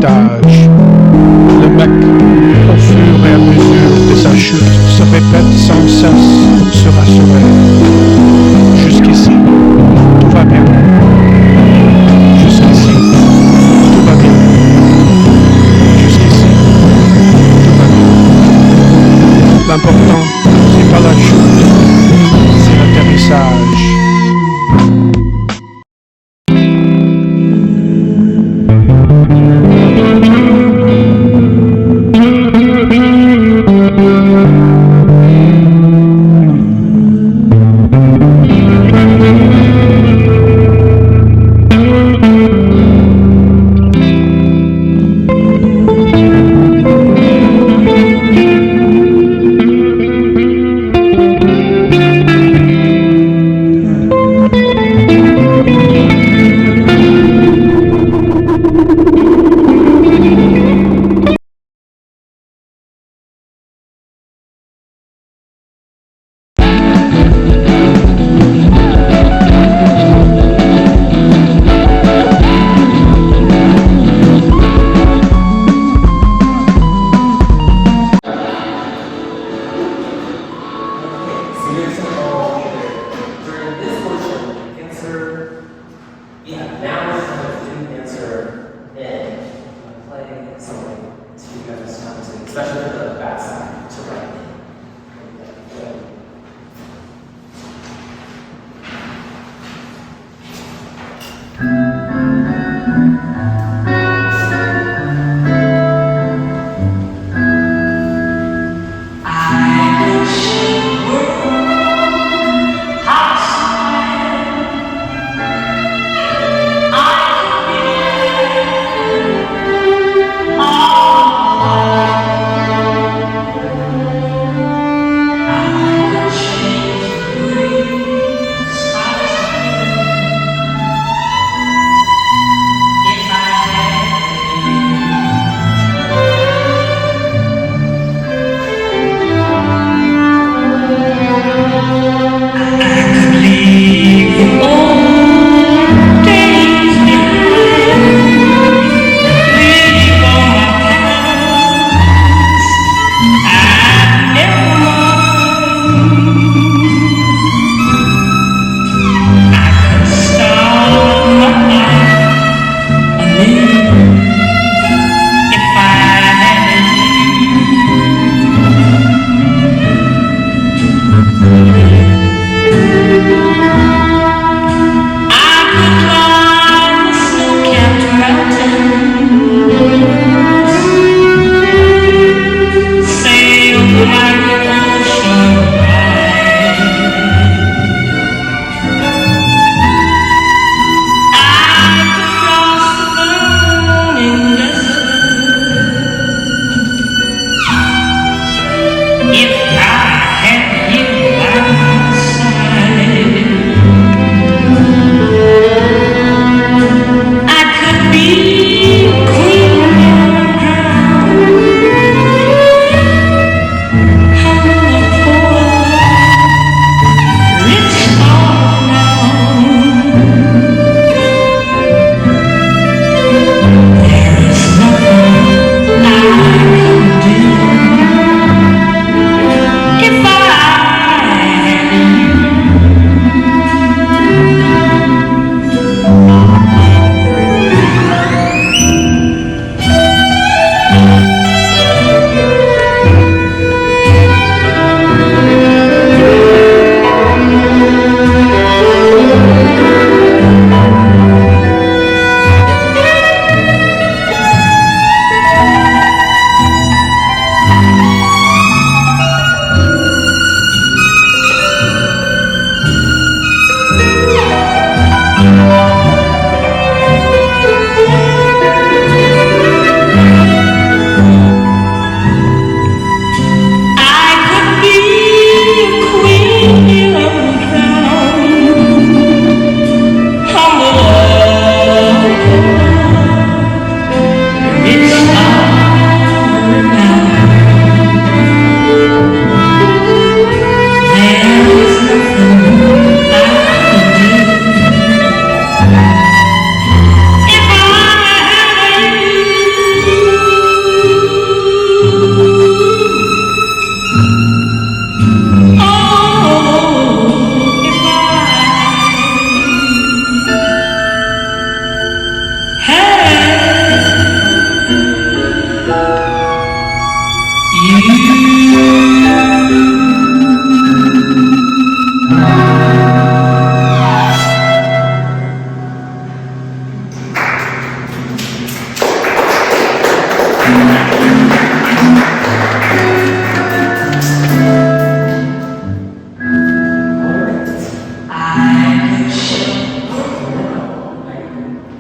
étage. Le mec, au fur et à mesure de sa chute, se répète sans cesse pour se rassurer. Jusqu'ici, tout va bien. Jusqu'ici, tout va bien. Jusqu'ici, tout va bien. L'important, c'est pas la chute, c'est l'atterrissage. Especially for the bad side to right.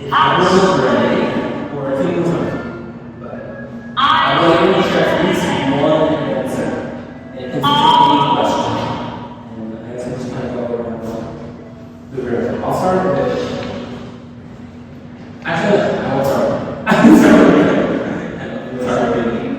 If I was ready, or if it was but I would really try at least one answer. And if it's any question, and I guess we'll just kind of go around the room. I'll start with. Actually, I will start. I will start with. Start with you.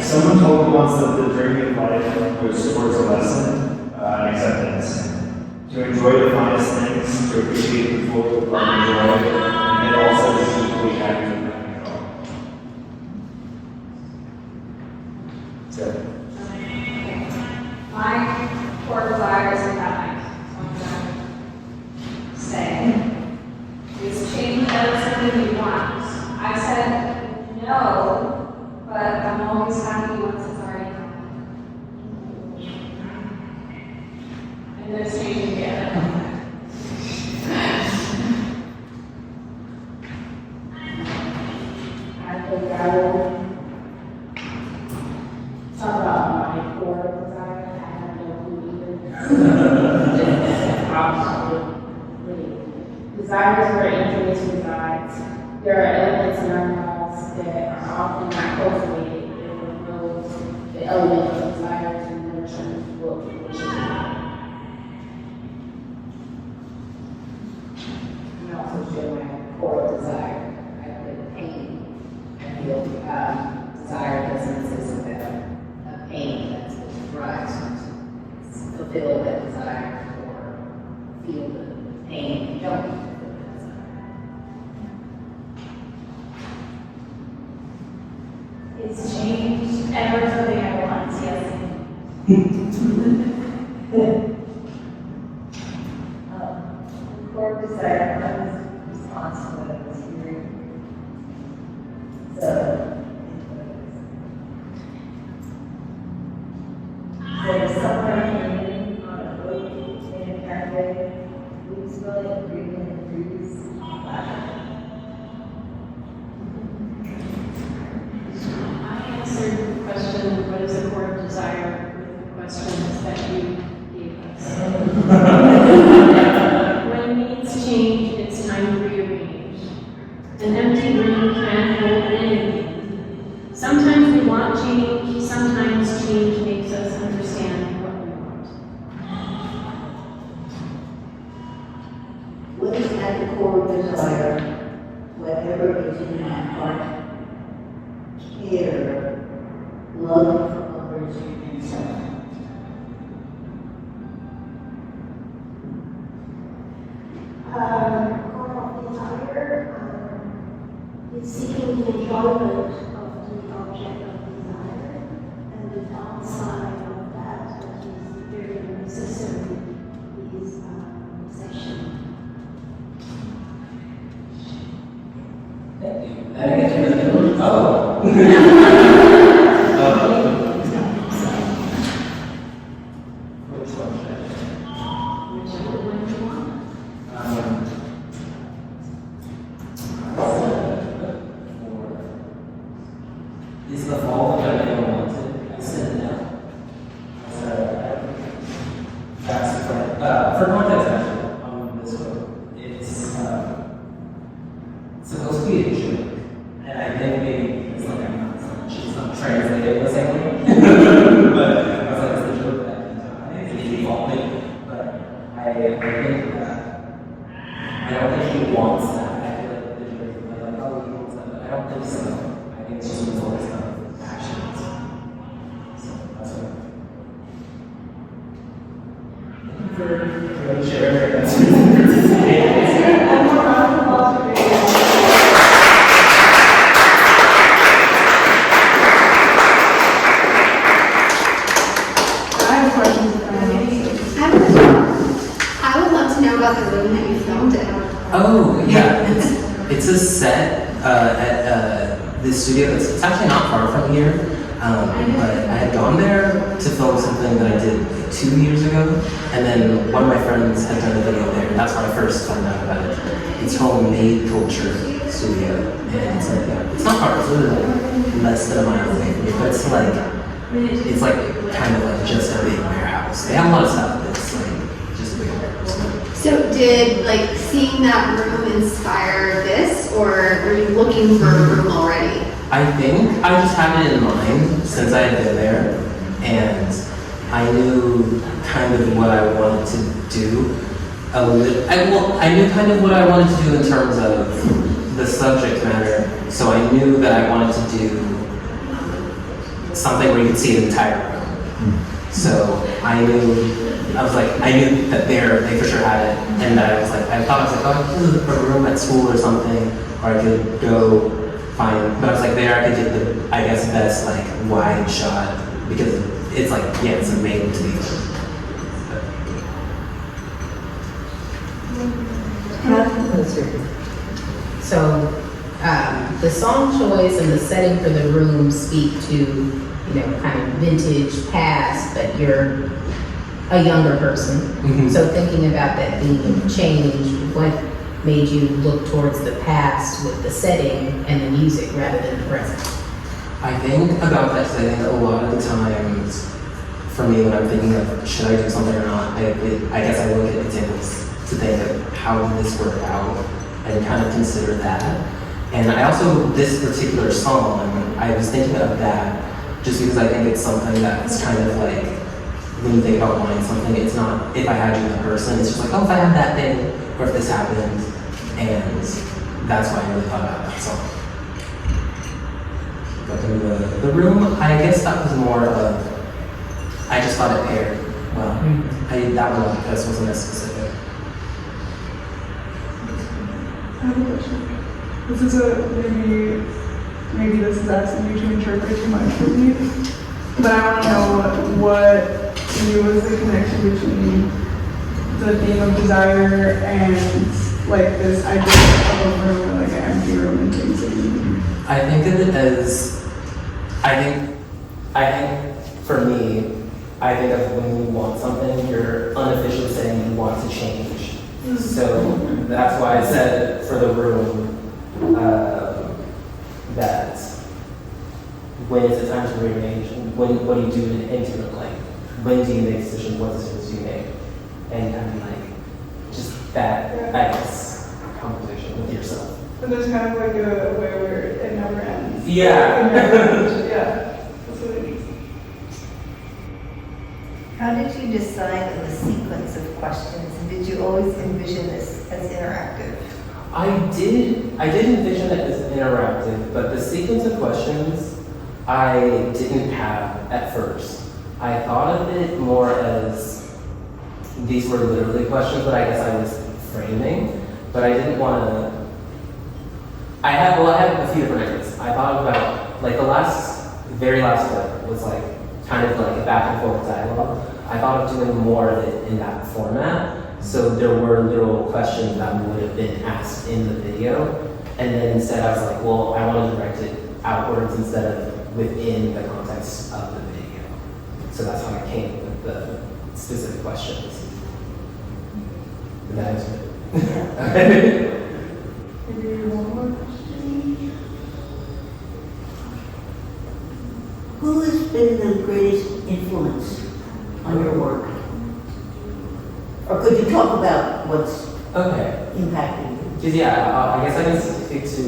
Someone told me once that the journey of life goes towards a lesson and acceptance. To enjoy the finest things, to appreciate the full of love and joy, and also to be equally happy with letting it go. So. My core desire is that I say is change everything you want. I said no, but I'm always happy once it's already happened. And there's change again. I think I will talk about my core desire. I have no clue either. Desires where influence resides. There are elements in our lives that are often not cultivated, and those the element of desire to nurture will fruition. And also share my core desire. I feel pain. I feel desire doesn't exist without a pain that's what drives you to fulfill that desire or feel the pain you don't. It's changed everything I want, yes. Core desire comes response to what I was hearing. So, there's someone in on a boat in a cafe who's really agreeing and agrees. Answered the question, what is a core desire, with the questions that you gave us. When needs change, it's time to rearrange. An empty room can't hold anything. Sometimes we want change, sometimes change makes us understand what we want. What is at the core of desire, whatever is in my heart? Care, love for others, and self. Core of desire is seeking the enjoyment of the object of desire, and the downside of that is very necessary is possession. Thank you. I get to the oh. Which one should I do? Whichever one you want. Is the fall that I never wanted? I said no. I said that's for context actually on this one. It's supposed to be a joke. And I think maybe it's like she's not translated the same way. But I was like, it's a joke that it's evolving. But I think that I don't think he wants that. I feel like the joke is like, oh, he wants that. But I don't think so. I think it's just a result of actions. So that's what for sharing your answers. I'm more on the it's a set at this studio that's it's actually not far from here. But I had gone there to film something that I did 2 years ago, and then one of my friends had done a video there, and that's where I first found out about it. It's called Made Culture Studio, and it's like it's not far. It's literally like less than a mile away from me, but it's like kind of like just a big warehouse. They have a lot of stuff, but it's like just a big warehouse. So did like seeing that room inspire this, or were you looking for a room already? I think I just had it in mind since I had been there, and I knew kind of what I wanted to do. I knew kind of what I wanted to do in terms of the subject matter, so I knew that I wanted to do something where you could see an entire room. So I knew that they for sure had it, and I thought oh, this is a room at school or something, or I could go find, but I was like, there I could get the, I guess, best like wide shot, because it's like, yeah, it's made to be. So, the song choice and the setting for the room speak to, kind of vintage past, but you're a younger person. Mm-hmm. So thinking about that being changed, what made you look towards the past with the setting and the music rather than the present? I think about that because I think a lot of the times, for me, when I'm thinking of should I do something or not, I guess I look at examples to think of how did this work out and kind of consider that. And I also, this particular song, I was thinking of that just because I think it's something that's kind of like, when you think about wanting something, it's not if I had you in person, it's just like, oh, if I had that thing, or if this happened, and that's why I really thought about that song. But the room, I guess that was more of, I just thought it paired well. That one, because wasn't as specific. I have a question. This is maybe this is asking you to interpret too much for me, but I want to know what to you was the connection between the theme of desire and like this idea of a room, or like an empty room and things that you. I think of it as, I think for me, I think of when you want something, you're unofficially saying you want to change. So that's why I said for the room that when is it time to rearrange? What do you do in an interim? Like, when do you make decisions? What decisions do you make? And kind of like just that, I guess, conversation with yourself. But there's kind of like a way where it never ends. Yeah. Yeah. That's what it is. How did you decide on the sequence of questions? And did you always envision this as interactive? I did envision it as interactive, but the sequence of questions I didn't have at first. I thought of it more as these were literally questions that I guess I was framing, but I didn't want to. I had a few different ideas. I thought about like the very last clip was like kind of like a back and forth dialogue. I thought of doing more of it in that format. So there were literal questions that would have been asked in the video. And then instead I was like, well, I want to direct it outwards instead of within the context of the video. So that's how I came with the specific questions. And that is it. Maybe one more question. Who has been the greatest influence on your work? Or could you talk about what's impacting you? Because I guess I can speak to,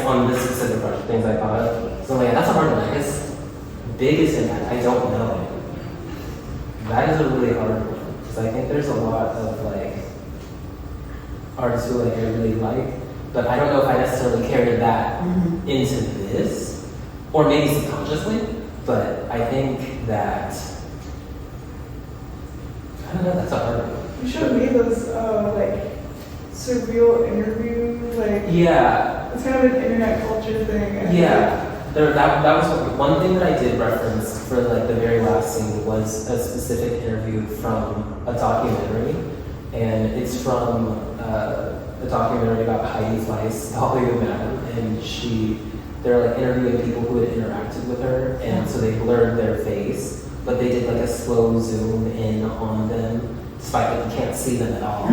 on this specific project, things I thought of. So that's a hard one. I guess biggest impact, I don't know. That is a really hard one. Because I think there's a lot of artists who I really like, but I don't know if I necessarily carried that into this, or maybe subconsciously, but I think that, I don't know, that's a hard one. You showed me those surreal interviews, Yeah. It's kind of an internet culture thing. Yeah. That was one thing that I did reference for the very last scene was a specific interview from a documentary, and it's from a documentary about Heidi Fleiss, Hollywood Madam, and they're like interviewing people who had interacted with her, and so they blurred their face, but they did like a slow zoom in on them, despite that you can't see them at all.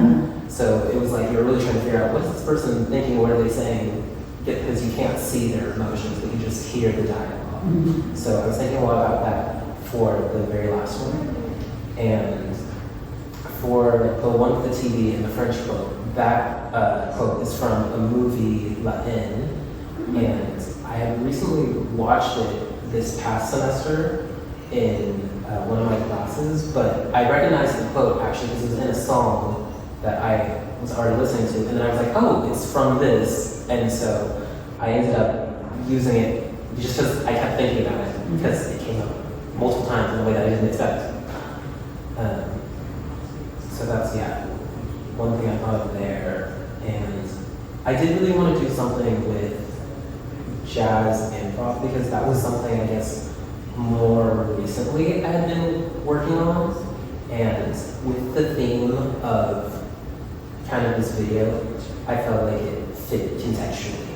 So it was like you're really trying to figure out, what's this person thinking, what are they saying? Because you can't see their emotions, but you just hear the dialogue. So I was thinking a lot about that for the very last one. And for the one with the TV and the French quote, that quote is from a movie, La Haine, and I had recently watched it this past semester in one of my classes, but I recognized the quote actually because it was in a song that I was already listening to, and then I was like, oh, it's from this, and so I ended up using it just because I kept thinking about it, because it came up multiple times in a way that I didn't expect. So that's, one thing I thought of there. And I did really want to do something with jazz improv, because that was something, I guess, more recently I had been working on. And with the theme of kind of this video, I felt like it fit contextually.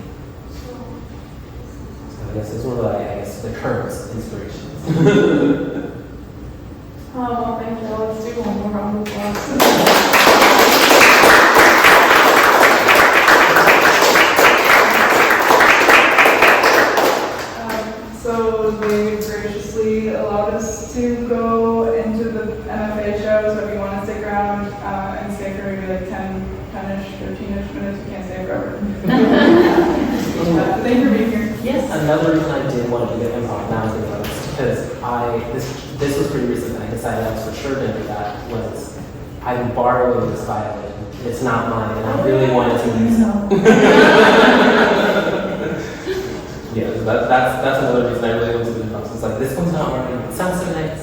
So I guess those were the current inspirations. Well, thank you. Let's do one more round of applause. So they graciously allowed us to go into the MFA show, so if you want to stick around and stay for maybe like 10-ish, 15-ish minutes, you can't stay forever. Thank you for being here. Yes. Another reason I did want to do the improv now is because this was pretty recent, and I decided I was for sure going to do that, was I'm borrowing this violin. It's not mine, and I really wanted to use it. Yeah, that's another reason I really wanted to do improv. It's like, this one's not working. It sounds so nice.